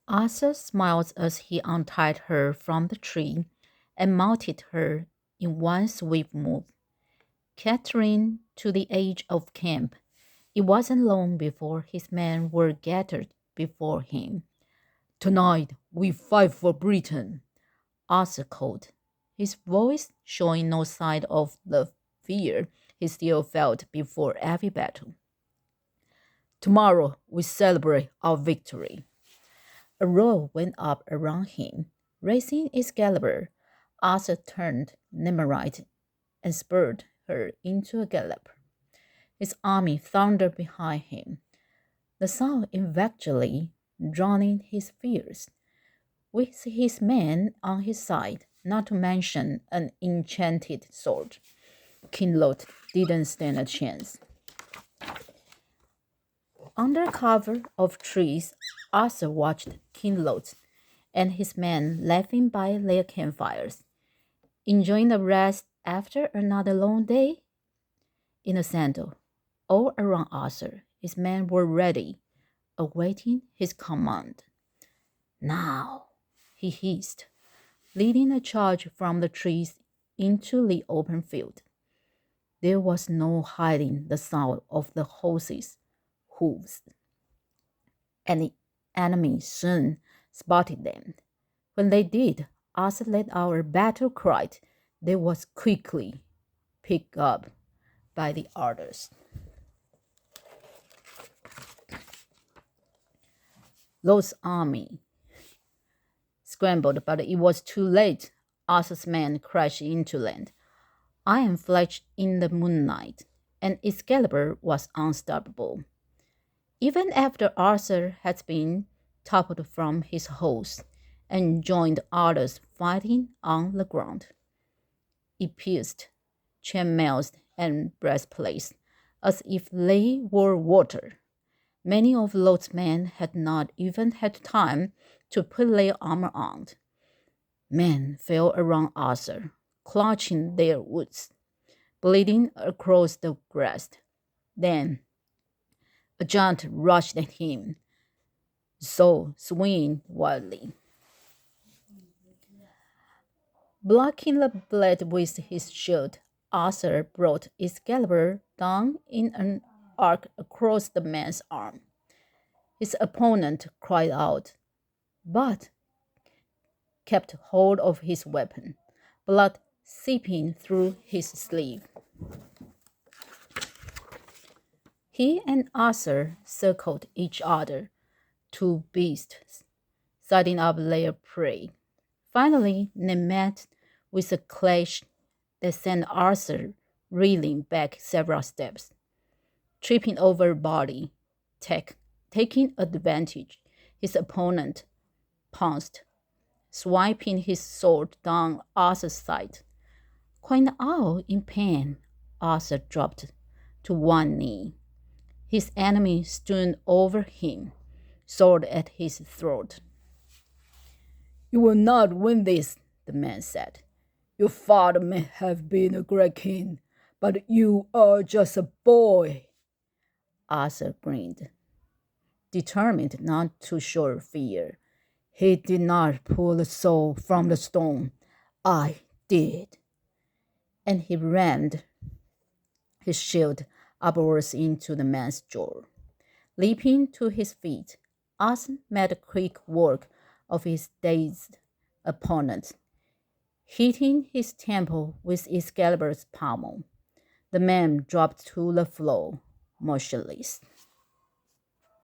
Arthur smiled as he untied her from the tree and mounted her in one swift move. Catering to the edge of camp, it wasn't long before his men were gathered before him. "Tonight we fight for Britain," Arthur called, his voice showing no sign of the fear he still felt before every battle. "Tomorrow we celebrate our victory." A roar went up around him. Raising Excalibur, Arthur turned Nimrod and spurred her into a gallop. His army thundered behind him, the sound eventually drowning his fears. With his men on his side, not to mention an enchanted sword, King Lot didn't stand a chance. Under cover of trees, Arthur watched King Lot and his men laughing by their campfires, enjoying the rest after another long day. In the center, all around Arthur, his men were ready, awaiting his command. "Now," he hissed, leading a charge from the trees into the open field. There was no hiding the sound of the horses' hooves, and the enemy soon spotted them. When they did, Arthur let out a battle cry that was quickly picked up by the others. Lot's army scrambled, but it was too late. Arthur's men crashed into land. Iron flashed in the moonlight, and Excalibur was unstoppable. Even after Arthur had been toppled from his horse and joined others fighting on the ground, it pierced chainmails and breastplates as if they were water. Many of Lot's men had not even had time to put their armor on. Men fell around Arthur, clutching their wounds, bleeding across the breast. Then a giant rushed at him, so swinging wildly. Blocking the blade with his shield, Arthur brought Excalibur down in an arc across the man's arm. His opponent cried out, but kept hold of his weapon, blood seeping through his sleeve. He and Arthur circled each other, two beasts, setting up their prey. Finally, they met with a clash that sent Arthur reeling back several steps, tripping over a body. Taking advantage, his opponent pounced, swiping his sword down Arthur's side. Crying out in pain, Arthur dropped to one knee. His enemy stood over him, sword at his throat. "You will not win this," the man said. "Your father may have been a great king, but you are just a boy." Arthur grinned, determined not to show fear. "He did not pull the soul from the stone. I did." And he rammed his shield upwards into the man's jaw. Leaping to his feet, Arthur made quick work of his dazed opponent, hitting his temple with Excalibur's pommel. The man dropped to the floor, motionless.